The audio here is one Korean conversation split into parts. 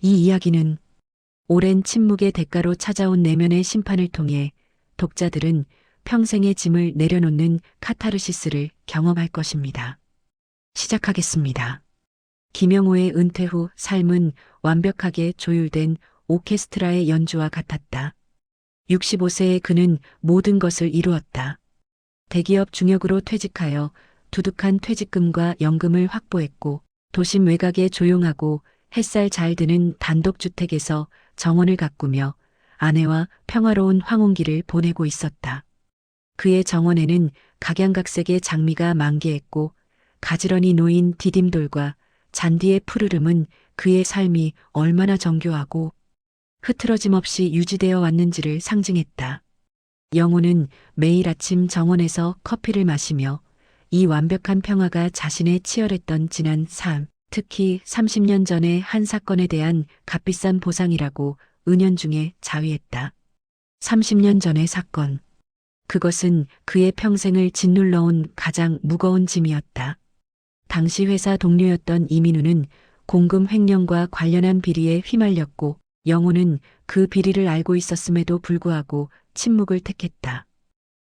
이 이야기는 오랜 침묵의 대가로 찾아온 내면의 심판을 통해 독자들은 평생의 짐을 내려놓는 카타르시스를 경험할 것입니다. 시작하겠습니다. 김영호의 은퇴 후 삶은 완벽하게 조율된 오케스트라의 연주와 같았다. 65세의 그는 모든 것을 이루었다. 대기업 중역으로 퇴직하여 두둑한 퇴직금과 연금을 확보했고 도심 외곽의 조용하고 햇살 잘 드는 단독주택에서 정원을 가꾸며 아내와 평화로운 황혼기를 보내고 있었다. 그의 정원에는 각양각색의 장미가 만개했고 가지런히 놓인 디딤돌과 잔디의 푸르름은 그의 삶이 얼마나 정교하고 흐트러짐 없이 유지되어 왔는지를 상징했다. 영호는 매일 아침 정원에서 커피를 마시며 이 완벽한 평화가 자신의 치열했던 지난 삶, 특히 30년 전의 한 사건에 대한 값비싼 보상이라고 은연중에 자위했다. 30년 전의 사건. 그것은 그의 평생을 짓눌러온 가장 무거운 짐이었다. 당시 회사 동료였던 이민우는 공금 횡령과 관련한 비리에 휘말렸고 영호는 그 비리를 알고 있었음에도 불구하고 침묵을 택했다.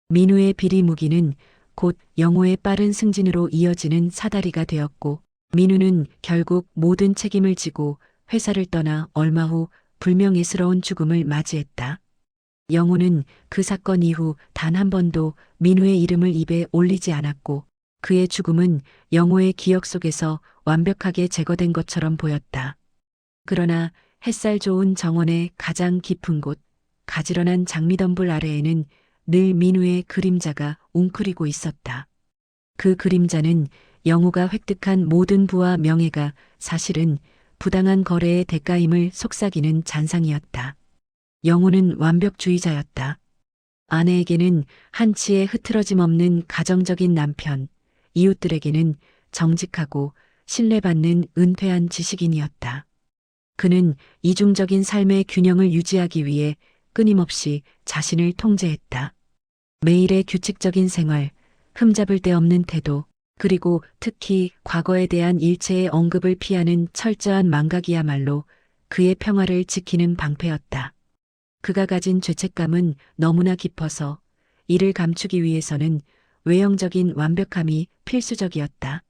민우의 비리 무기는 곧 영호의 빠른 승진으로 이어지는 사다리가 되었고 민우는 결국 모든 책임을 지고 회사를 떠나 얼마 후 불명예스러운 죽음을 맞이했다. 영호는 그 사건 이후 단 한 번도 민우의 이름을 입에 올리지 않았고 그의 죽음은 영호의 기억 속에서 완벽하게 제거된 것처럼 보였다. 그러나 햇살 좋은 정원의 가장 깊은 곳, 가지런한 장미덤불 아래에는 늘 민우의 그림자가 웅크리고 있었다. 그 그림자는 영호가 획득한 모든 부와 명예가 사실은 부당한 거래의 대가임을 속삭이는 잔상이었다. 영호는 완벽주의자였다. 아내에게는 한치의 흐트러짐 없는 가정적인 남편, 이웃들에게는 정직하고 신뢰받는 은퇴한 지식인이었다. 그는 이중적인 삶의 균형을 유지하기 위해 끊임없이 자신을 통제했다. 매일의 규칙적인 생활, 흠잡을 데 없는 태도, 그리고 특히 과거에 대한 일체의 언급을 피하는 철저한 망각이야말로 그의 평화를 지키는 방패였다. 그가 가진 죄책감은 너무나 깊어서 이를 감추기 위해서는 외형적인 완벽함이 필수적이었다.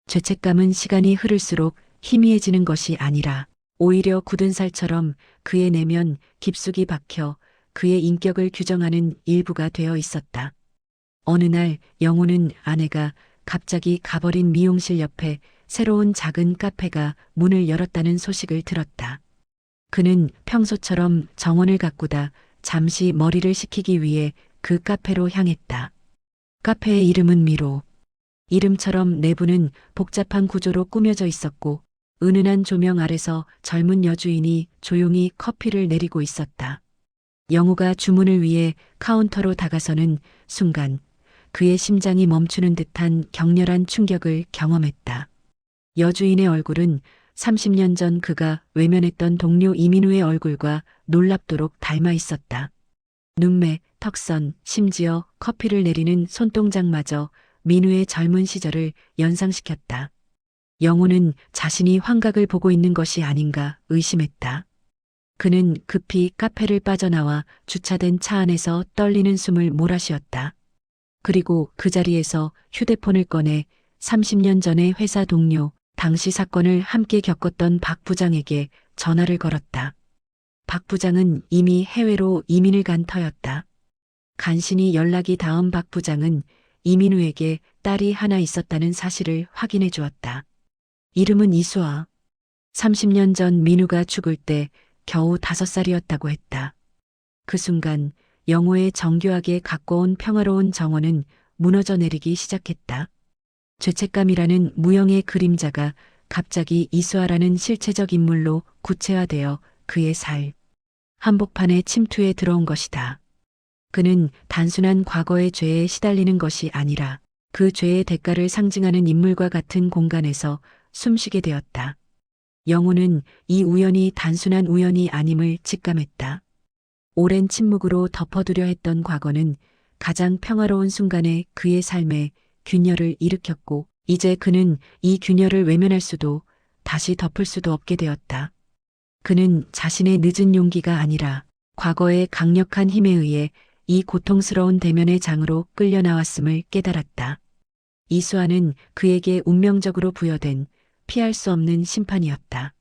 죄책감은 시간이 흐를수록 희미해지는 것이 아니라 오히려 굳은 살처럼 그의 내면 깊숙이 박혀 그의 인격을 규정하는 일부가 되어 있었다. 어느 날 영호는 아내가 갑자기 가버린 미용실 옆에 새로운 작은 카페가 문을 열었다는 소식을 들었다. 그는 평소처럼 정원을 가꾸다 잠시 머리를 식히기 위해 그 카페로 향했다. 카페의 이름은 미로. 이름처럼 내부는 복잡한 구조로 꾸며져 있었고 은은한 조명 아래서 젊은 여주인이 조용히 커피를 내리고 있었다. 영호가 주문을 위해 카운터로 다가서는 순간 그의 심장이 멈추는 듯한 격렬한 충격을 경험했다. 여주인의 얼굴은 30년 전 그가 외면했던 동료 이민우의 얼굴과 놀랍도록 닮아 있었다. 눈매, 턱선, 심지어 커피를 내리는 손동작마저 민우의 젊은 시절을 연상시켰다. 영호는 자신이 환각을 보고 있는 것이 아닌가 의심했다. 그는 급히 카페를 빠져나와 주차된 차 안에서 떨리는 숨을 몰아쉬었다. 그리고 그 자리에서 휴대폰을 꺼내 30년 전의 회사 동료, 당시 사건을 함께 겪었던 박 부장에게 전화를 걸었다. 박 부장은 이미 해외로 이민을 간 터였다. 간신히 연락이 닿은 박 부장은 이민우에게 딸이 하나 있었다는 사실을 확인해 주었다. 이름은 이수아. 30년 전 민우가 죽을 때 겨우 5살이었다고 했다. 그 순간 영호의 정교하게 가꿔온 평화로운 정원은 무너져 내리기 시작했다. 죄책감이라는 무형의 그림자가 갑자기 이수아라는 실체적 인물로 구체화되어 그의 살, 한복판에 침투해 들어온 것이다. 그는 단순한 과거의 죄에 시달리는 것이 아니라 그 죄의 대가를 상징하는 인물과 같은 공간에서 숨쉬게 되었다. 영호는 이 우연이 단순한 우연이 아님을 직감했다. 오랜 침묵으로 덮어두려 했던 과거는 가장 평화로운 순간에 그의 삶에 균열을 일으켰고 이제 그는 이 균열을 외면할 수도 다시 덮을 수도 없게 되었다. 그는 자신의 늦은 용기가 아니라 과거의 강력한 힘에 의해 이 고통스러운 대면의 장으로 끌려 나왔음을 깨달았다. 이수아는 그에게 운명적으로 부여된 피할 수 없는 심판이었다.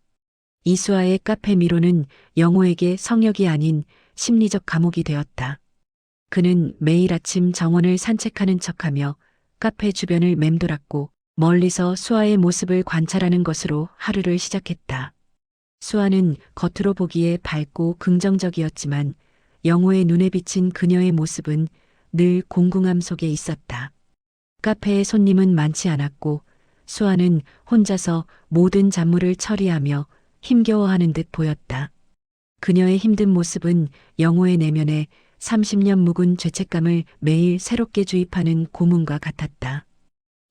이수아의 카페 미로는 영호에게 성역이 아닌 심리적 감옥이 되었다. 그는 매일 아침 정원을 산책하는 척하며 카페 주변을 맴돌았고 멀리서 수아의 모습을 관찰하는 것으로 하루를 시작했다. 수아는 겉으로 보기에 밝고 긍정적이었지만 영호의 눈에 비친 그녀의 모습은 늘 공궁함 속에 있었다. 카페에 손님은 많지 않았고 수아는 혼자서 모든 잡무를 처리하며 힘겨워하는 듯 보였다. 그녀의 힘든 모습은 영호의 내면에 30년 묵은 죄책감을 매일 새롭게 주입하는 고문과 같았다.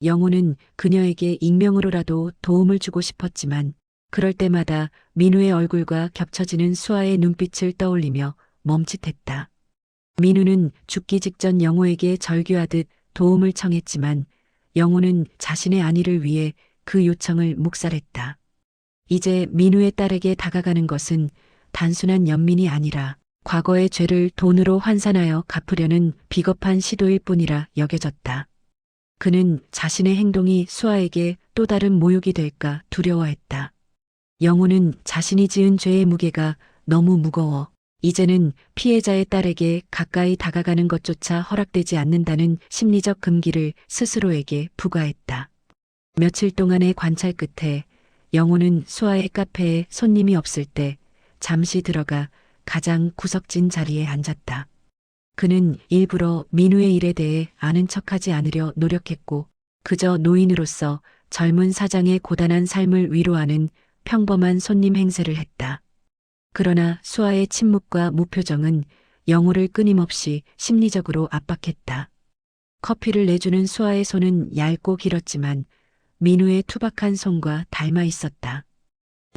영호는 그녀에게 익명으로라도 도움을 주고 싶었지만 그럴 때마다 민우의 얼굴과 겹쳐지는 수아의 눈빛을 떠올리며 멈칫했다. 민우는 죽기 직전 영호에게 절규하듯 도움을 청했지만 영호는 자신의 안위를 위해 그 요청을 묵살했다. 이제 민우의 딸에게 다가가는 것은 단순한 연민이 아니라 과거의 죄를 돈으로 환산하여 갚으려는 비겁한 시도일 뿐이라 여겨졌다. 그는 자신의 행동이 수아에게 또 다른 모욕이 될까 두려워했다. 영호는 자신이 지은 죄의 무게가 너무 무거워 이제는 피해자의 딸에게 가까이 다가가는 것조차 허락되지 않는다는 심리적 금기를 스스로에게 부과했다. 며칠 동안의 관찰 끝에 영호는 수아의 카페에 손님이 없을 때 잠시 들어가 가장 구석진 자리에 앉았다. 그는 일부러 민우의 일에 대해 아는 척하지 않으려 노력했고 그저 노인으로서 젊은 사장의 고단한 삶을 위로하는 평범한 손님 행세를 했다. 그러나 수아의 침묵과 무표정은 영호를 끊임없이 심리적으로 압박했다. 커피를 내주는 수아의 손은 얇고 길었지만 민우의 투박한 손과 닮아 있었다.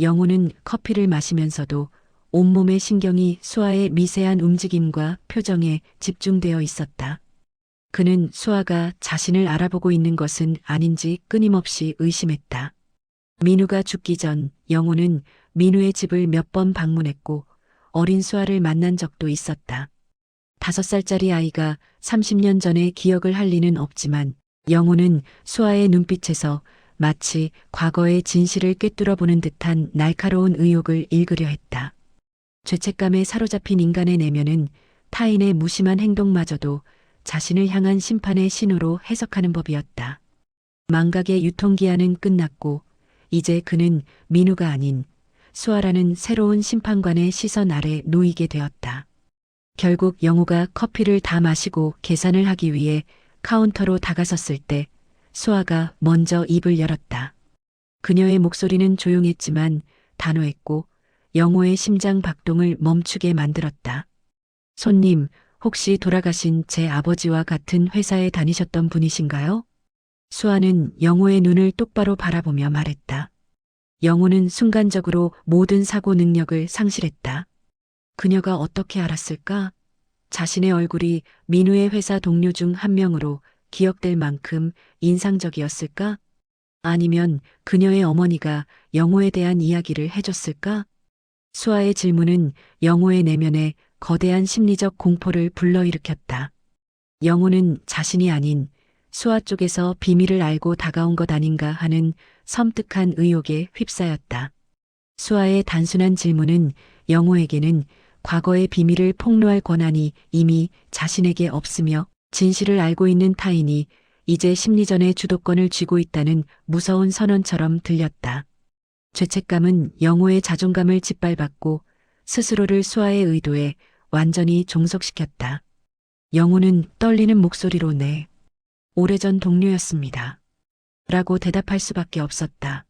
영호는 커피를 마시면서도 온몸의 신경이 수아의 미세한 움직임과 표정에 집중되어 있었다. 그는 수아가 자신을 알아보고 있는 것은 아닌지 끊임없이 의심했다. 민우가 죽기 전 영호는 민우의 집을 몇 번 방문했고 어린 수아를 만난 적도 있었다. 5살짜리 아이가 30년 전의 기억을 할 리는 없지만 영호는 수아의 눈빛에서 마치 과거의 진실을 꿰뚫어 보는 듯한 날카로운 의욕을 읽으려 했다. 죄책감에 사로잡힌 인간의 내면은 타인의 무심한 행동마저도 자신을 향한 심판의 신호로 해석하는 법이었다. 망각의 유통기한은 끝났고 이제 그는 민우가 아닌 수아라는 새로운 심판관의 시선 아래 놓이게 되었다. 결국 영호가 커피를 다 마시고 계산을 하기 위해 카운터로 다가섰을 때 수아가 먼저 입을 열었다. 그녀의 목소리는 조용했지만 단호했고 영호의 심장 박동을 멈추게 만들었다. 손님, 혹시 돌아가신 제 아버지와 같은 회사에 다니셨던 분이신가요? 수아는 영호의 눈을 똑바로 바라보며 말했다. 영호는 순간적으로 모든 사고 능력을 상실했다. 그녀가 어떻게 알았을까? 자신의 얼굴이 민우의 회사 동료 중 한 명으로 기억될 만큼 인상적이었을까? 아니면 그녀의 어머니가 영호에 대한 이야기를 해줬을까? 수아의 질문은 영호의 내면에 거대한 심리적 공포를 불러일으켰다. 영호는 자신이 아닌 수아 쪽에서 비밀을 알고 다가온 것 아닌가 하는 섬뜩한 의혹에 휩싸였다. 수아의 단순한 질문은 영호에게는 과거의 비밀을 폭로할 권한이 이미 자신에게 없으며 진실을 알고 있는 타인이 이제 심리전의 주도권을 쥐고 있다는 무서운 선언처럼 들렸다. 죄책감은 영호의 자존감을 짓밟았고 스스로를 수아의 의도에 완전히 종속시켰다. 영호는 떨리는 목소리로 네, 오래전 동료였습니다. 라고 대답할 수밖에 없었다.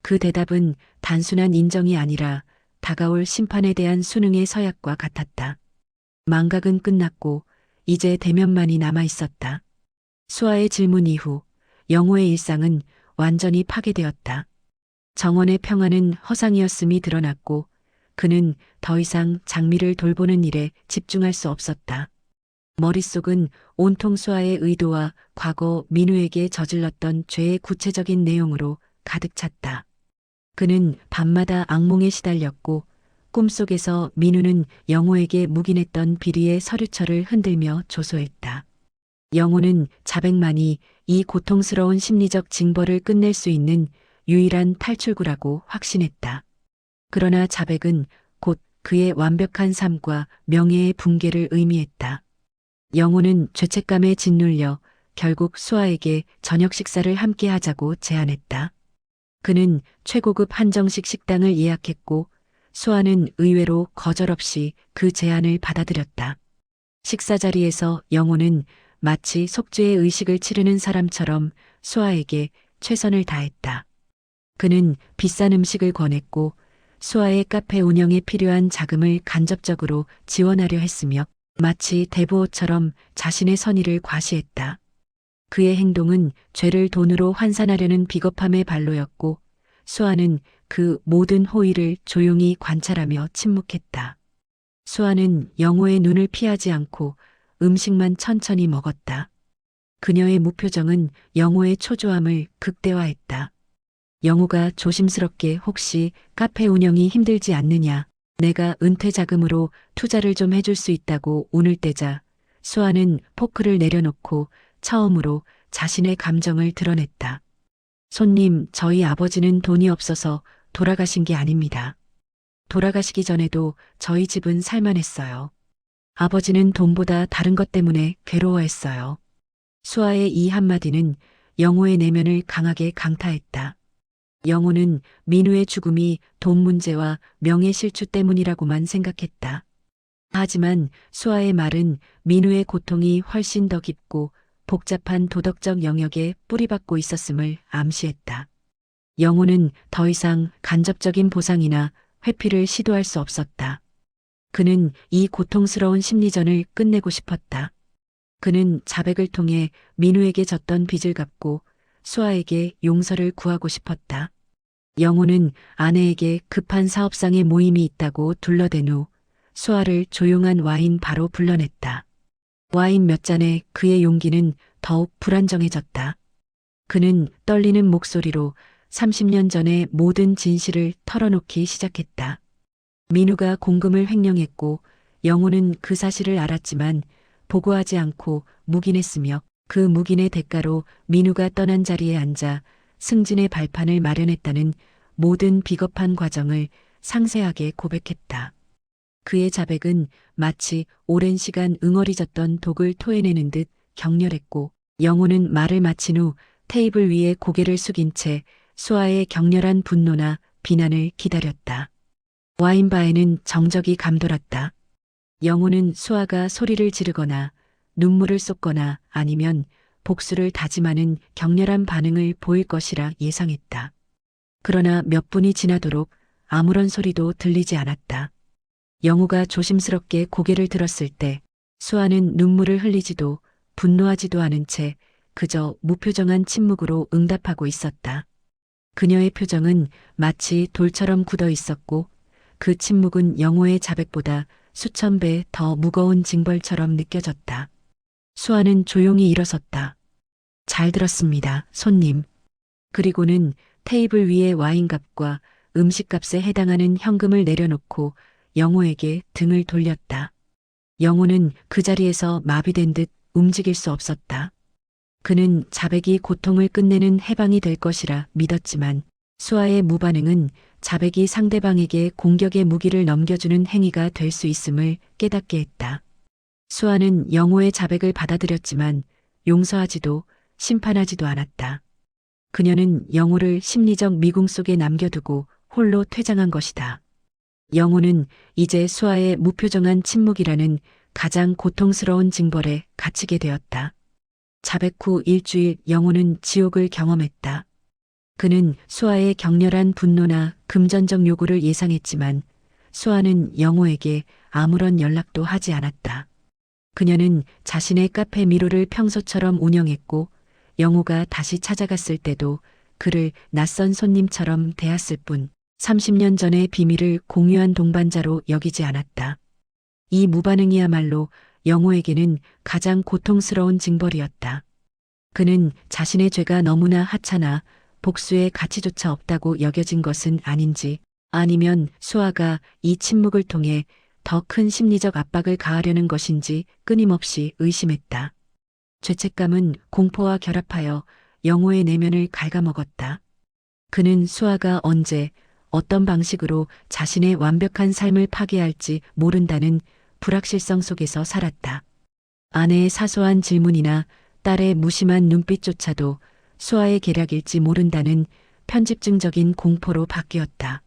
그 대답은 단순한 인정이 아니라 다가올 심판에 대한 수능의 서약과 같았다. 망각은 끝났고 이제 대면만이 남아 있었다. 수아의 질문 이후 영호의 일상은 완전히 파괴되었다. 정원의 평화는 허상이었음이 드러났고 그는 더 이상 장미를 돌보는 일에 집중할 수 없었다. 머릿속은 온통 수아의 의도와 과거 민우에게 저질렀던 죄의 구체적인 내용으로 가득 찼다. 그는 밤마다 악몽에 시달렸고 꿈속에서 민우는 영호에게 묵인했던 비리의 서류처를 흔들며 조소했다. 영호는 자백만이 이 고통스러운 심리적 징벌을 끝낼 수 있는 유일한 탈출구라고 확신했다. 그러나 자백은 곧 그의 완벽한 삶과 명예의 붕괴를 의미했다. 영호는 죄책감에 짓눌려 결국 수아에게 저녁 식사를 함께 하자고 제안했다. 그는 최고급 한정식 식당을 예약했고 수아는 의외로 거절없이 그 제안을 받아들였다. 식사 자리에서 영호는 마치 속죄의 의식을 치르는 사람처럼 수아에게 최선을 다했다. 그는 비싼 음식을 권했고 수아의 카페 운영에 필요한 자금을 간접적으로 지원하려 했으며 마치 대부호처럼 자신의 선의를 과시했다. 그의 행동은 죄를 돈으로 환산하려는 비겁함의 발로였고 수아는 그 모든 호의를 조용히 관찰하며 침묵했다. 수아는 영호의 눈을 피하지 않고 음식만 천천히 먹었다. 그녀의 무표정은 영호의 초조함을 극대화했다. 영호가 조심스럽게 혹시 카페 운영이 힘들지 않느냐, 내가 은퇴 자금으로 투자를 좀 해줄 수 있다고 운을 떼자 수아는 포크를 내려놓고 처음으로 자신의 감정을 드러냈다. 손님, 저희 아버지는 돈이 없어서 돌아가신 게 아닙니다. 돌아가시기 전에도 저희 집은 살만했어요. 아버지는 돈보다 다른 것 때문에 괴로워했어요. 수아의 이 한마디는 영호의 내면을 강하게 강타했다. 영호는 민우의 죽음이 돈 문제와 명예 실추 때문이라고만 생각했다. 하지만 수아의 말은 민우의 고통이 훨씬 더 깊고 복잡한 도덕적 영역에 뿌리박고 있었음을 암시했다. 영호는 더 이상 간접적인 보상이나 회피를 시도할 수 없었다. 그는 이 고통스러운 심리전을 끝내고 싶었다. 그는 자백을 통해 민우에게 졌던 빚을 갚고 수아에게 용서를 구하고 싶었다. 영호는 아내에게 급한 사업상의 모임이 있다고 둘러댄 후 수아를 조용한 와인 바로 불러냈다. 와인 몇 잔에 그의 용기는 더욱 불안정해졌다. 그는 떨리는 목소리로 30년 전의 모든 진실을 털어놓기 시작했다. 민우가 공금을 횡령했고 영호는 그 사실을 알았지만 보고하지 않고 묵인했으며 그 묵인의 대가로 민우가 떠난 자리에 앉아 승진의 발판을 마련했다는 모든 비겁한 과정을 상세하게 고백했다. 그의 자백은 마치 오랜 시간 응어리졌던 독을 토해내는 듯 격렬했고 영호는 말을 마친 후 테이블 위에 고개를 숙인 채 수아의 격렬한 분노나 비난을 기다렸다. 와인바에는 정적이 감돌았다. 영호는 수아가 소리를 지르거나 눈물을 쏟거나 아니면 복수를 다짐하는 격렬한 반응을 보일 것이라 예상했다. 그러나 몇 분이 지나도록 아무런 소리도 들리지 않았다. 영호가 조심스럽게 고개를 들었을 때 수아는 눈물을 흘리지도 분노하지도 않은 채 그저 무표정한 침묵으로 응답하고 있었다. 그녀의 표정은 마치 돌처럼 굳어 있었고 그 침묵은 영호의 자백보다 수천 배 더 무거운 징벌처럼 느껴졌다. 수아는 조용히 일어섰다. 잘 들었습니다, 손님. 그리고는 테이블 위에 와인값과 음식값에 해당하는 현금을 내려놓고 영호에게 등을 돌렸다. 영호는 그 자리에서 마비된 듯 움직일 수 없었다. 그는 자백이 고통을 끝내는 해방이 될 것이라 믿었지만 수아의 무반응은 자백이 상대방에게 공격의 무기를 넘겨주는 행위가 될 수 있음을 깨닫게 했다. 수아는 영호의 자백을 받아들였지만 용서하지도 심판하지도 않았다. 그녀는 영호를 심리적 미궁 속에 남겨두고 홀로 퇴장한 것이다. 영호는 이제 수아의 무표정한 침묵이라는 가장 고통스러운 징벌에 갇히게 되었다. 자백 후 일주일 영호는 지옥을 경험했다. 그는 수아의 격렬한 분노나 금전적 요구를 예상했지만 수아는 영호에게 아무런 연락도 하지 않았다. 그녀는 자신의 카페 미로를 평소처럼 운영했고 영호가 다시 찾아갔을 때도 그를 낯선 손님처럼 대했을 뿐 30년 전의 비밀을 공유한 동반자로 여기지 않았다. 이 무반응이야말로 영호에게는 가장 고통스러운 징벌이었다. 그는 자신의 죄가 너무나 하찮아 복수의 가치조차 없다고 여겨진 것은 아닌지 아니면 수아가 이 침묵을 통해 더 큰 심리적 압박을 가하려는 것인지 끊임없이 의심했다. 죄책감은 공포와 결합하여 영호의 내면을 갉아먹었다. 그는 수아가 언제 어떤 방식으로 자신의 완벽한 삶을 파괴할지 모른다는 불확실성 속에서 살았다. 아내의 사소한 질문이나 딸의 무심한 눈빛조차도 수아의 계략일지 모른다는 편집증적인 공포로 바뀌었다.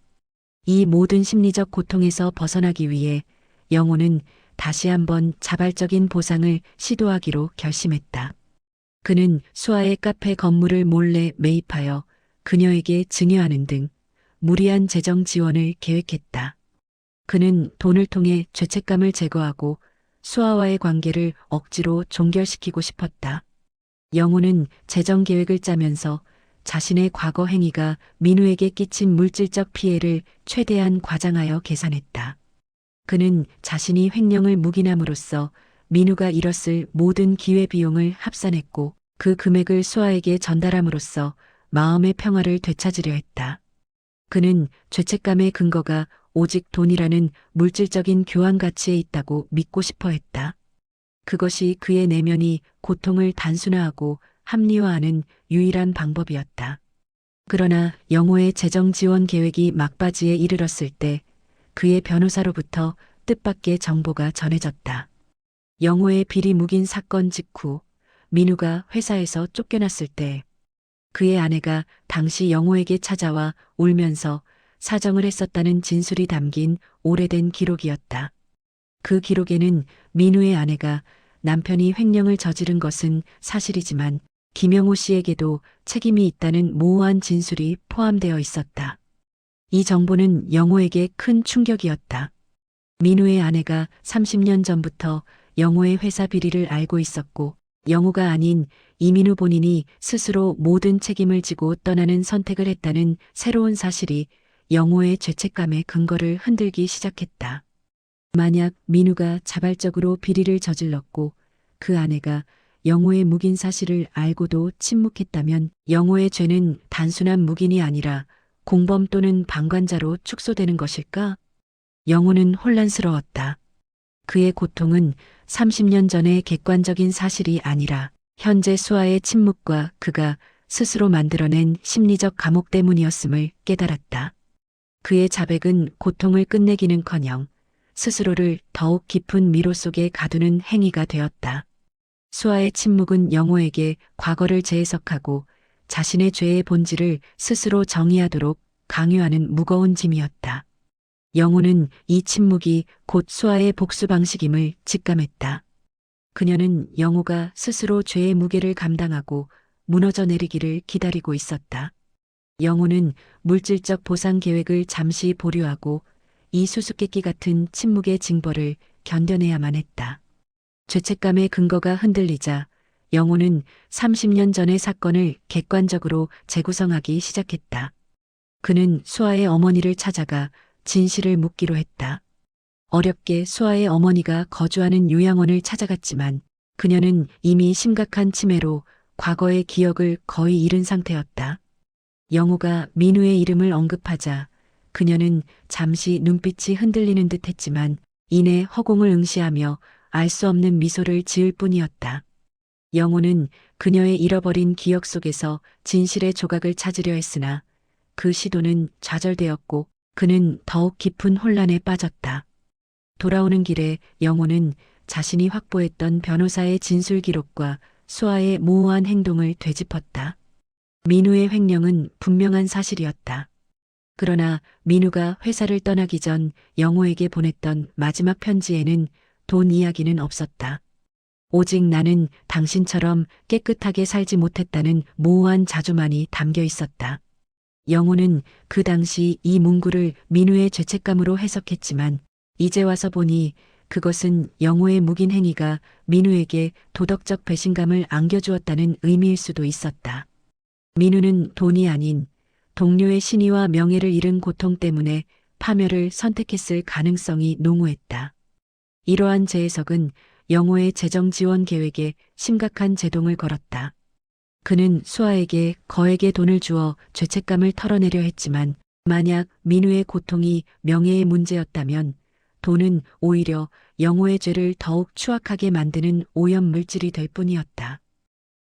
이 모든 심리적 고통에서 벗어나기 위해 영호는 다시 한번 자발적인 보상을 시도하기로 결심했다. 그는 수아의 카페 건물을 몰래 매입하여 그녀에게 증여하는 등 무리한 재정 지원을 계획했다. 그는 돈을 통해 죄책감을 제거하고 수아와의 관계를 억지로 종결시키고 싶었다. 영호는 재정 계획을 짜면서 자신의 과거 행위가 민우에게 끼친 물질적 피해를 최대한 과장하여 계산했다. 그는 자신이 횡령을 묵인함으로써 민우가 잃었을 모든 기회비용을 합산했고 그 금액을 수아에게 전달함으로써 마음의 평화를 되찾으려 했다. 그는 죄책감의 근거가 오직 돈이라는 물질적인 교환 가치에 있다고 믿고 싶어 했다. 그것이 그의 내면이 고통을 단순화하고 합리화하는 유일한 방법이었다. 그러나 영호의 재정 지원 계획이 막바지에 이르렀을 때 그의 변호사로부터 뜻밖의 정보가 전해졌다. 영호의 비리 묵인 사건 직후 민우가 회사에서 쫓겨났을 때 그의 아내가 당시 영호에게 찾아와 울면서 사정을 했었다는 진술이 담긴 오래된 기록이었다. 그 기록에는 민우의 아내가 남편이 횡령을 저지른 것은 사실이지만 김영호 씨에게도 책임이 있다는 모호한 진술이 포함되어 있었다. 이 정보는 영호에게 큰 충격이었다. 민우의 아내가 30년 전부터 영호의 회사 비리를 알고 있었고 영호가 아닌 이민우 본인이 스스로 모든 책임을 지고 떠나는 선택을 했다는 새로운 사실이 영호의 죄책감의 근거를 흔들기 시작했다. 만약 민우가 자발적으로 비리를 저질렀고 그 아내가 영호의 묵인 사실을 알고도 침묵했다면 영호의 죄는 단순한 묵인이 아니라 공범 또는 방관자로 축소되는 것일까? 영호는 혼란스러웠다. 그의 고통은 30년 전의 객관적인 사실이 아니라 현재 수아의 침묵과 그가 스스로 만들어낸 심리적 감옥 때문이었음을 깨달았다. 그의 자백은 고통을 끝내기는커녕 스스로를 더욱 깊은 미로 속에 가두는 행위가 되었다. 수아의 침묵은 영호에게 과거를 재해석하고 자신의 죄의 본질을 스스로 정의하도록 강요하는 무거운 짐이었다. 영호는 이 침묵이 곧 수아의 복수 방식임을 직감했다. 그녀는 영호가 스스로 죄의 무게를 감당하고 무너져 내리기를 기다리고 있었다. 영호는 물질적 보상 계획을 잠시 보류하고 이 수수께끼 같은 침묵의 징벌을 견뎌내야만 했다. 죄책감의 근거가 흔들리자 영호는 30년 전의 사건을 객관적으로 재구성하기 시작했다. 그는 수아의 어머니를 찾아가 진실을 묻기로 했다. 어렵게 수아의 어머니가 거주하는 요양원을 찾아갔지만 그녀는 이미 심각한 치매로 과거의 기억을 거의 잃은 상태였다. 영호가 민우의 이름을 언급하자 그녀는 잠시 눈빛이 흔들리는 듯 했지만 이내 허공을 응시하며 알 수 없는 미소를 지을 뿐이었다. 영호는 그녀의 잃어버린 기억 속에서 진실의 조각을 찾으려 했으나 그 시도는 좌절되었고 그는 더욱 깊은 혼란에 빠졌다. 돌아오는 길에 영호는 자신이 확보했던 변호사의 진술 기록과 수아의 모호한 행동을 되짚었다. 민우의 횡령은 분명한 사실이었다. 그러나 민우가 회사를 떠나기 전 영호에게 보냈던 마지막 편지에는 돈 이야기는 없었다. 오직 나는 당신처럼 깨끗하게 살지 못했다는 모호한 자주만이 담겨 있었다. 영호는 그 당시 이 문구를 민우의 죄책감으로 해석했지만 이제 와서 보니 그것은 영호의 묵인 행위가 민우에게 도덕적 배신감을 안겨주었다는 의미일 수도 있었다. 민우는 돈이 아닌 동료의 신의와 명예를 잃은 고통 때문에 파멸을 선택했을 가능성이 농후했다. 이러한 재해석은 영호의 재정 지원 계획에 심각한 제동을 걸었다. 그는 수아에게 거액의 돈을 주어 죄책감을 털어내려 했지만 만약 민우의 고통이 명예의 문제였다면 돈은 오히려 영호의 죄를 더욱 추악하게 만드는 오염 물질이 될 뿐이었다.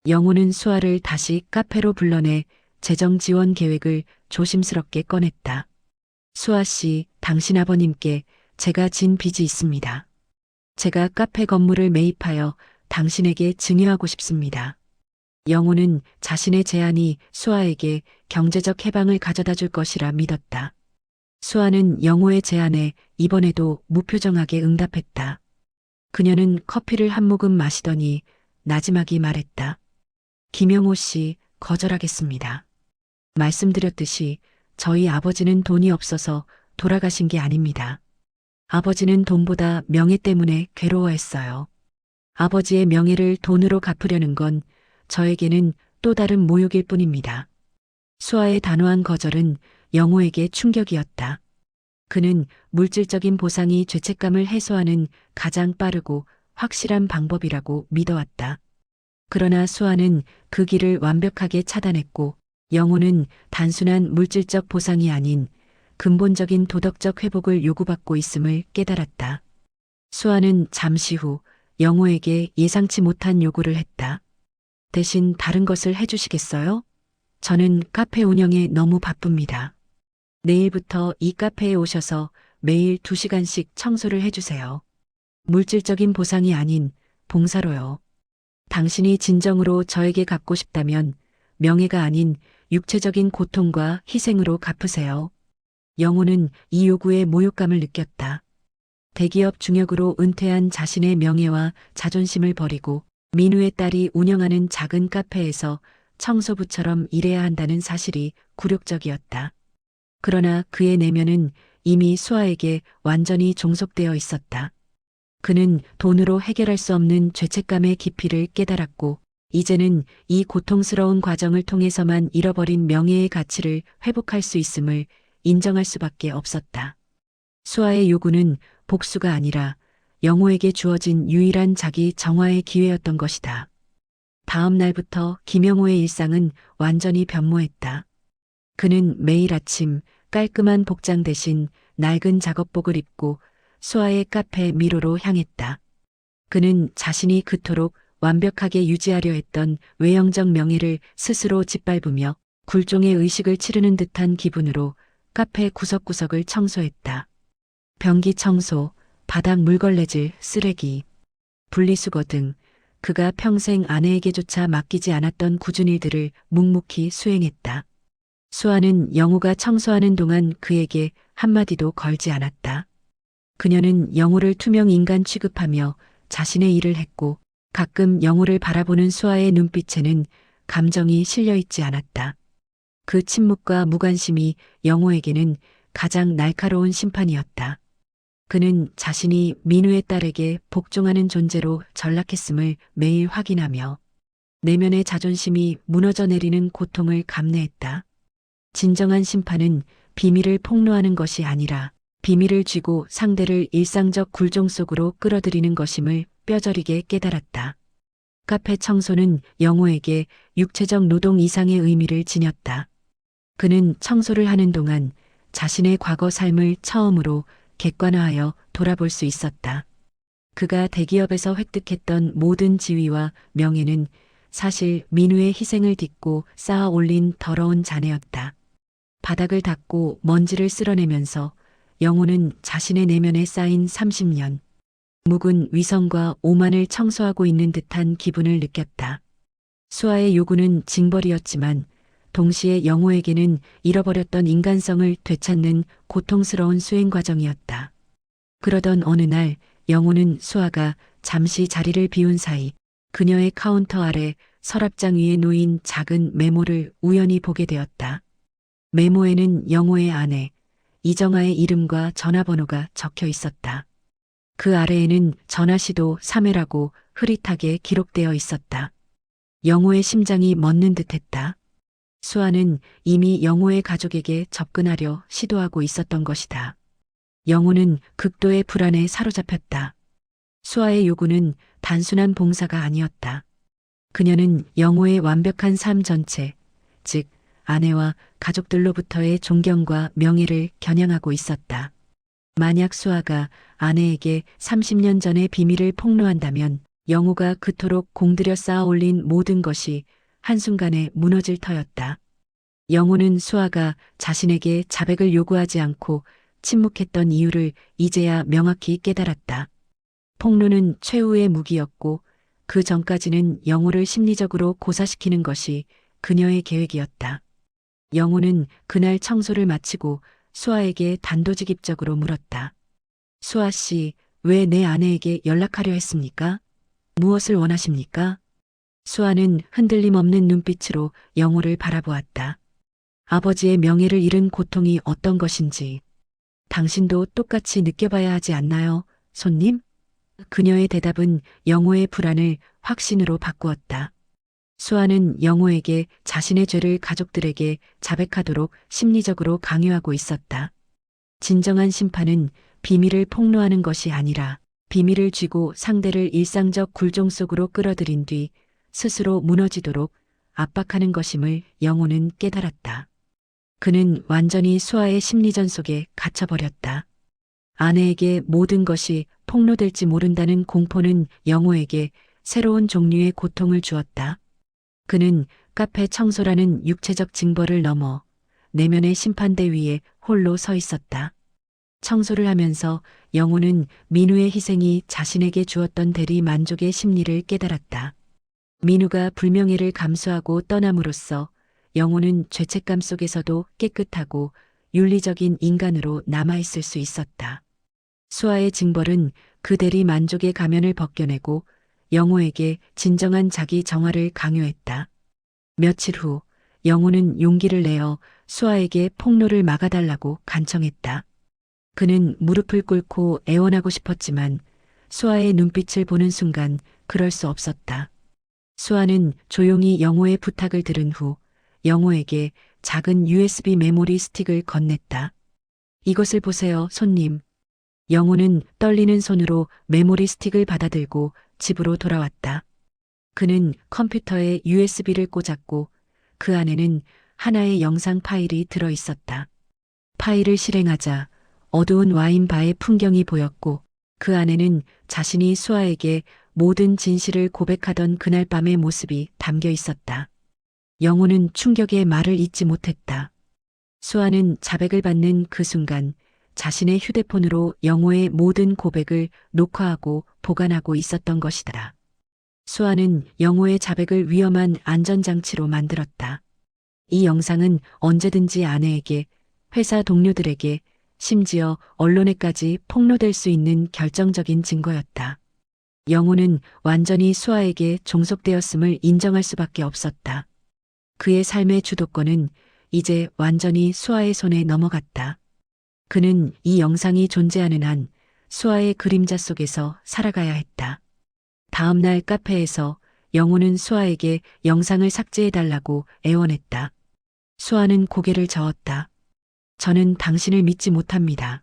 영호는 수아를 다시 카페로 불러내 재정 지원 계획을 조심스럽게 꺼냈다. 수아 씨, 당신 아버님께 제가 진 빚이 있습니다. 제가 카페 건물을 매입하여 당신에게 증여하고 싶습니다. 영호는 자신의 제안이 수아에게 경제적 해방을 가져다 줄 것이라 믿었다. 수아는 영호의 제안에 이번에도 무표정하게 응답했다. 그녀는 커피를 한 모금 마시더니 나지막이 말했다. 김영호 씨, 거절하겠습니다. 말씀드렸듯이 저희 아버지는 돈이 없어서 돌아가신 게 아닙니다. 아버지는 돈보다 명예 때문에 괴로워했어요. 아버지의 명예를 돈으로 갚으려는 건 저에게는 또 다른 모욕일 뿐입니다. 수아의 단호한 거절은 영호에게 충격이었다. 그는 물질적인 보상이 죄책감을 해소하는 가장 빠르고 확실한 방법이라고 믿어왔다. 그러나 수아는 그 길을 완벽하게 차단했고 영호는 단순한 물질적 보상이 아닌 근본적인 도덕적 회복을 요구받고 있음을 깨달았다. 수아는 잠시 후 영호에게 예상치 못한 요구를 했다. 대신 다른 것을 해주시겠어요? 저는 카페 운영에 너무 바쁩니다. 내일부터 이 카페에 오셔서 매일 2시간씩 청소를 해주세요. 물질적인 보상이 아닌 봉사로요. 당신이 진정으로 저에게 갚고 싶다면 명예가 아닌 육체적인 고통과 희생으로 갚으세요. 영호는 이 요구에 모욕감을 느꼈다. 대기업 중역으로 은퇴한 자신의 명예와 자존심을 버리고 민우의 딸이 운영하는 작은 카페에서 청소부처럼 일해야 한다는 사실이 굴욕적이었다. 그러나 그의 내면은 이미 수아에게 완전히 종속되어 있었다. 그는 돈으로 해결할 수 없는 죄책감의 깊이를 깨달았고 이제는 이 고통스러운 과정을 통해서만 잃어버린 명예의 가치를 회복할 수 있음을 인정할 수밖에 없었다. 수아의 요구는 복수가 아니라 영호에게 주어진 유일한 자기 정화의 기회였던 것이다. 다음 날부터 김영호의 일상은 완전히 변모했다. 그는 매일 아침 깔끔한 복장 대신 낡은 작업복을 입고 수아의 카페 미로로 향했다. 그는 자신이 그토록 완벽하게 유지하려 했던 외형적 명예를 스스로 짓밟으며 굴종의 의식을 치르는 듯한 기분으로 카페 구석구석을 청소했다. 변기 청소, 바닥 물걸레질, 쓰레기, 분리수거 등 그가 평생 아내에게조차 맡기지 않았던 굳은 일들을 묵묵히 수행했다. 수아는 영호가 청소하는 동안 그에게 한마디도 걸지 않았다. 그녀는 영호를 투명 인간 취급하며 자신의 일을 했고 가끔 영호를 바라보는 수아의 눈빛에는 감정이 실려 있지 않았다. 그 침묵과 무관심이 영호에게는 가장 날카로운 심판이었다. 그는 자신이 민우의 딸에게 복종하는 존재로 전락했음을 매일 확인하며 내면의 자존심이 무너져 내리는 고통을 감내했다. 진정한 심판은 비밀을 폭로하는 것이 아니라 비밀을 쥐고 상대를 일상적 굴종 속으로 끌어들이는 것임을 뼈저리게 깨달았다. 카페 청소는 영호에게 육체적 노동 이상의 의미를 지녔다. 그는 청소를 하는 동안 자신의 과거 삶을 처음으로 객관화하여 돌아볼 수 있었다. 그가 대기업에서 획득했던 모든 지위와 명예는 사실 민우의 희생을 딛고 쌓아 올린 더러운 잔해였다. 바닥을 닦고 먼지를 쓸어내면서 영호는 자신의 내면에 쌓인 30년 묵은 위선과 오만을 청소하고 있는 듯한 기분을 느꼈다. 수아의 요구는 징벌이었지만 동시에 영호에게는 잃어버렸던 인간성을 되찾는 고통스러운 수행 과정이었다. 그러던 어느 날 영호는 수아가 잠시 자리를 비운 사이 그녀의 카운터 아래 서랍장 위에 놓인 작은 메모를 우연히 보게 되었다. 메모에는 영호의 아내 이정아의 이름과 전화번호가 적혀 있었다. 그 아래에는 전화시도 3회라고 흐릿하게 기록되어 있었다. 영호의 심장이 멎는 듯했다. 수아는 이미 영호의 가족에게 접근하려 시도하고 있었던 것이다. 영호는 극도의 불안에 사로잡혔다. 수아의 요구는 단순한 봉사가 아니었다. 그녀는 영호의 완벽한 삶 전체, 즉 아내와 가족들로부터의 존경과 명예를 겨냥하고 있었다. 만약 수아가 아내에게 30년 전의 비밀을 폭로한다면 영호가 그토록 공들여 쌓아 올린 모든 것이 한순간에 무너질 터였다. 영호는 수아가 자신에게 자백을 요구하지 않고 침묵했던 이유를 이제야 명확히 깨달았다. 폭로는 최후의 무기였고 그 전까지는 영호를 심리적으로 고사시키는 것이 그녀의 계획이었다. 영호는 그날 청소를 마치고 수아에게 단도직입적으로 물었다. 수아 씨, 왜 내 아내에게 연락하려 했습니까? 무엇을 원하십니까? 수아는 흔들림 없는 눈빛으로 영호를 바라보았다. 아버지의 명예를 잃은 고통이 어떤 것인지 당신도 똑같이 느껴봐야 하지 않나요, 손님? 그녀의 대답은 영호의 불안을 확신으로 바꾸었다. 수아는 영호에게 자신의 죄를 가족들에게 자백하도록 심리적으로 강요하고 있었다. 진정한 심판은 비밀을 폭로하는 것이 아니라 비밀을 쥐고 상대를 일상적 굴종 속으로 끌어들인 뒤 스스로 무너지도록 압박하는 것임을 영호는 깨달았다. 그는 완전히 수아의 심리전 속에 갇혀버렸다. 아내에게 모든 것이 폭로될지 모른다는 공포는 영호에게 새로운 종류의 고통을 주었다. 그는 카페 청소라는 육체적 징벌을 넘어 내면의 심판대 위에 홀로 서 있었다. 청소를 하면서 영호는 민우의 희생이 자신에게 주었던 대리 만족의 심리를 깨달았다. 민우가 불명예를 감수하고 떠남으로써 영호는 죄책감 속에서도 깨끗하고 윤리적인 인간으로 남아있을 수 있었다. 수아의 징벌은 그 대리 만족의 가면을 벗겨내고 영호에게 진정한 자기 정화를 강요했다. 며칠 후 영호는 용기를 내어 수아에게 폭로를 막아달라고 간청했다. 그는 무릎을 꿇고 애원하고 싶었지만 수아의 눈빛을 보는 순간 그럴 수 없었다. 수아는 조용히 영호의 부탁을 들은 후 영호에게 작은 USB 메모리 스틱을 건넸다. 이것을 보세요, 손님. 영호는 떨리는 손으로 메모리 스틱을 받아들고 집으로 돌아왔다. 그는 컴퓨터에 USB를 꽂았고 그 안에는 하나의 영상 파일이 들어 있었다. 파일을 실행하자 어두운 와인바의 풍경이 보였고 그 안에는 자신이 수아에게 모든 진실을 고백하던 그날 밤의 모습이 담겨 있었다. 영호는 충격의 말을 잇지 못했다. 수아는 자백을 받는 그 순간 자신의 휴대폰으로 영호의 모든 고백을 녹화하고 보관하고 있었던 것이다. 수아는 영호의 자백을 위험한 안전장치로 만들었다. 이 영상은 언제든지 아내에게, 회사 동료들에게, 심지어 언론에까지 폭로될 수 있는 결정적인 증거였다. 영호는 완전히 수아에게 종속되었음을 인정할 수밖에 없었다. 그의 삶의 주도권은 이제 완전히 수아의 손에 넘어갔다. 그는 이 영상이 존재하는 한 수아의 그림자 속에서 살아가야 했다. 다음 날 카페에서 영호는 수아에게 영상을 삭제해달라고 애원했다. 수아는 고개를 저었다. 저는 당신을 믿지 못합니다.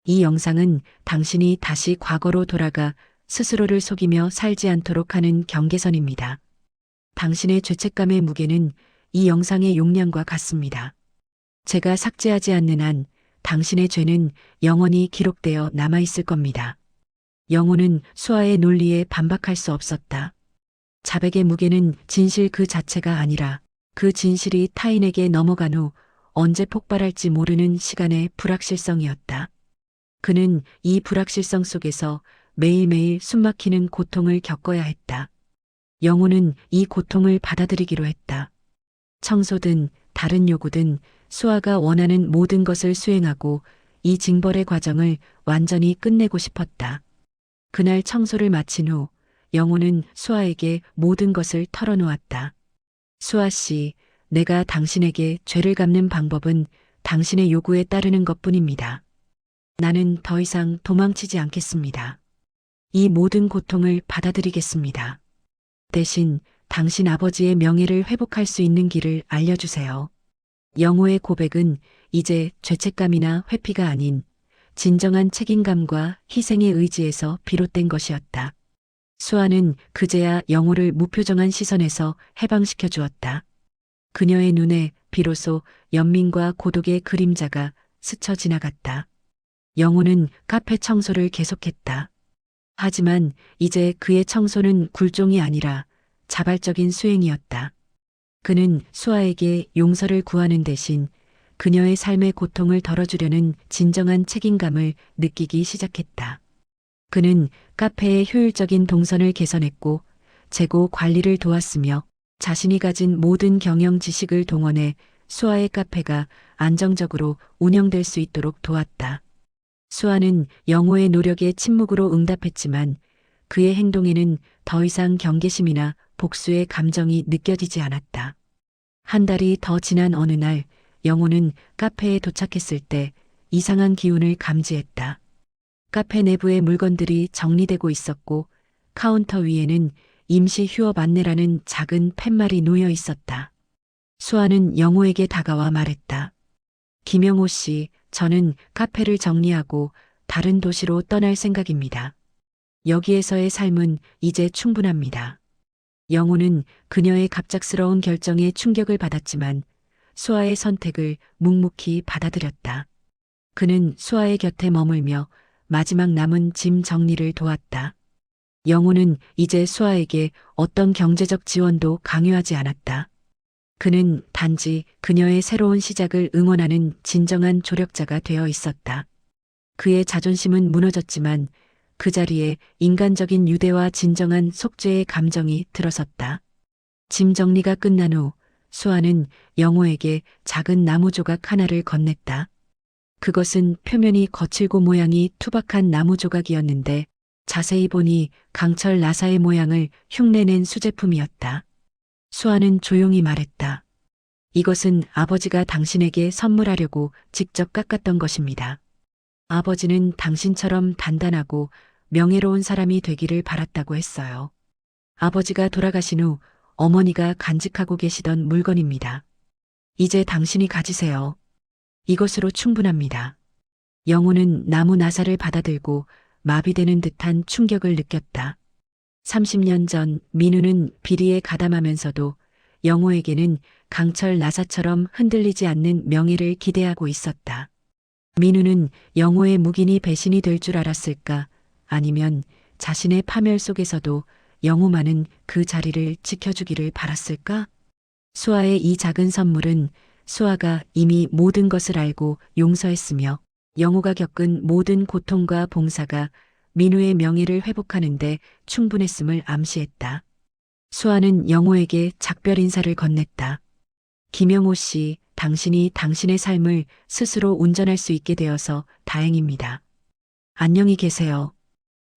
이 영상은 당신이 다시 과거로 돌아가 스스로를 속이며 살지 않도록 하는 경계선입니다. 당신의 죄책감의 무게는 이 영상의 용량과 같습니다. 제가 삭제하지 않는 한 당신의 죄는 영원히 기록되어 남아있을 겁니다. 영호는 수아의 논리에 반박할 수 없었다. 자백의 무게는 진실 그 자체가 아니라 그 진실이 타인에게 넘어간 후 언제 폭발할지 모르는 시간의 불확실성이었다. 그는 이 불확실성 속에서 매일매일 숨막히는 고통을 겪어야 했다. 영호는 이 고통을 받아들이기로 했다. 청소든 다른 요구든 수아가 원하는 모든 것을 수행하고 이 징벌의 과정을 완전히 끝내고 싶었다. 그날 청소를 마친 후 영호는 수아에게 모든 것을 털어놓았다. 수아 씨, 내가 당신에게 죄를 갚는 방법은 당신의 요구에 따르는 것뿐입니다. 나는 더 이상 도망치지 않겠습니다. 이 모든 고통을 받아들이겠습니다. 대신 당신 아버지의 명예를 회복할 수 있는 길을 알려주세요. 영호의 고백은 이제 죄책감이나 회피가 아닌 진정한 책임감과 희생의 의지에서 비롯된 것이었다. 수아는 그제야 영호를 무표정한 시선에서 해방시켜 주었다. 그녀의 눈에 비로소 연민과 고독의 그림자가 스쳐 지나갔다. 영호는 카페 청소를 계속했다. 하지만 이제 그의 청소는 굴종이 아니라 자발적인 수행이었다. 그는 수아에게 용서를 구하는 대신 그녀의 삶의 고통을 덜어주려는 진정한 책임감을 느끼기 시작했다. 그는 카페의 효율적인 동선을 개선했고 재고 관리를 도왔으며 자신이 가진 모든 경영 지식을 동원해 수아의 카페가 안정적으로 운영될 수 있도록 도왔다. 수아는 영호의 노력에 침묵으로 응답했지만 그의 행동에는 더 이상 경계심이나 복수의 감정이 느껴지지 않았다. 한 달이 더 지난 어느 날 영호는 카페에 도착했을 때 이상한 기운을 감지했다. 카페 내부의 물건들이 정리되고 있었고 카운터 위에는 임시 휴업 안내라는 작은 팻말이 놓여 있었다. 수아는 영호에게 다가와 말했다. 김영호 씨, 저는 카페를 정리하고 다른 도시로 떠날 생각입니다. 여기에서의 삶은 이제 충분합니다. 영호는 그녀의 갑작스러운 결정에 충격을 받았지만 수아의 선택을 묵묵히 받아들였다. 그는 수아의 곁에 머물며 마지막 남은 짐 정리를 도왔다. 영호는 이제 수아에게 어떤 경제적 지원도 강요하지 않았다. 그는 단지 그녀의 새로운 시작을 응원하는 진정한 조력자가 되어 있었다. 그의 자존심은 무너졌지만 그 자리에 인간적인 유대와 진정한 속죄의 감정이 들어섰다. 짐 정리가 끝난 후 수아는 영호에게 작은 나무 조각 하나를 건넸다. 그것은 표면이 거칠고 모양이 투박한 나무 조각이었는데 자세히 보니 강철 나사의 모양을 흉내낸 수제품이었다. 수아는 조용히 말했다. 이것은 아버지가 당신에게 선물하려고 직접 깎았던 것입니다. 아버지는 당신처럼 단단하고 명예로운 사람이 되기를 바랐다고 했어요. 아버지가 돌아가신 후 어머니가 간직하고 계시던 물건입니다. 이제 당신이 가지세요. 이것으로 충분합니다. 영호는 나무 나사를 받아들고 마비되는 듯한 충격을 느꼈다. 30년 전 민우는 비리에 가담하면서도 영호에게는 강철 나사처럼 흔들리지 않는 명예를 기대하고 있었다. 민우는 영호의 묵인이 배신이 될 줄 알았을까? 아니면 자신의 파멸 속에서도 영호만은 그 자리를 지켜주기를 바랐을까? 수아의 이 작은 선물은 수아가 이미 모든 것을 알고 용서했으며 영호가 겪은 모든 고통과 봉사가 민우의 명예를 회복하는데 충분했음을 암시했다. 수아는 영호에게 작별 인사를 건넸다. 김영호 씨, 당신이 당신의 삶을 스스로 운전할 수 있게 되어서 다행입니다. 안녕히 계세요.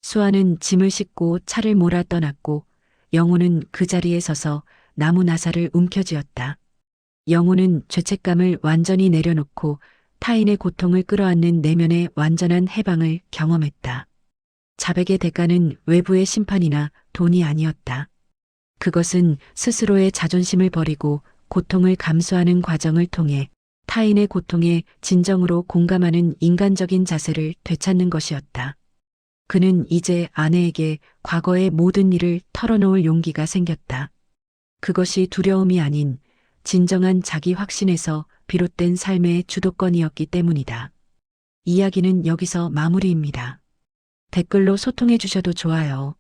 수아는 짐을 싣고 차를 몰아 떠났고 영호는 그 자리에 서서 나무 나사를 움켜쥐었다. 영호는 죄책감을 완전히 내려놓고 타인의 고통을 끌어안는 내면의 완전한 해방을 경험했다. 자백의 대가는 외부의 심판이나 돈이 아니었다. 그것은 스스로의 자존심을 버리고 고통을 감수하는 과정을 통해 타인의 고통에 진정으로 공감하는 인간적인 자세를 되찾는 것이었다. 그는 이제 아내에게 과거의 모든 일을 털어놓을 용기가 생겼다. 그것이 두려움이 아닌 진정한 자기 확신에서 비롯된 삶의 주도권이었기 때문이다. 이야기는 여기서 마무리입니다. 댓글로 소통해 주셔도 좋아요.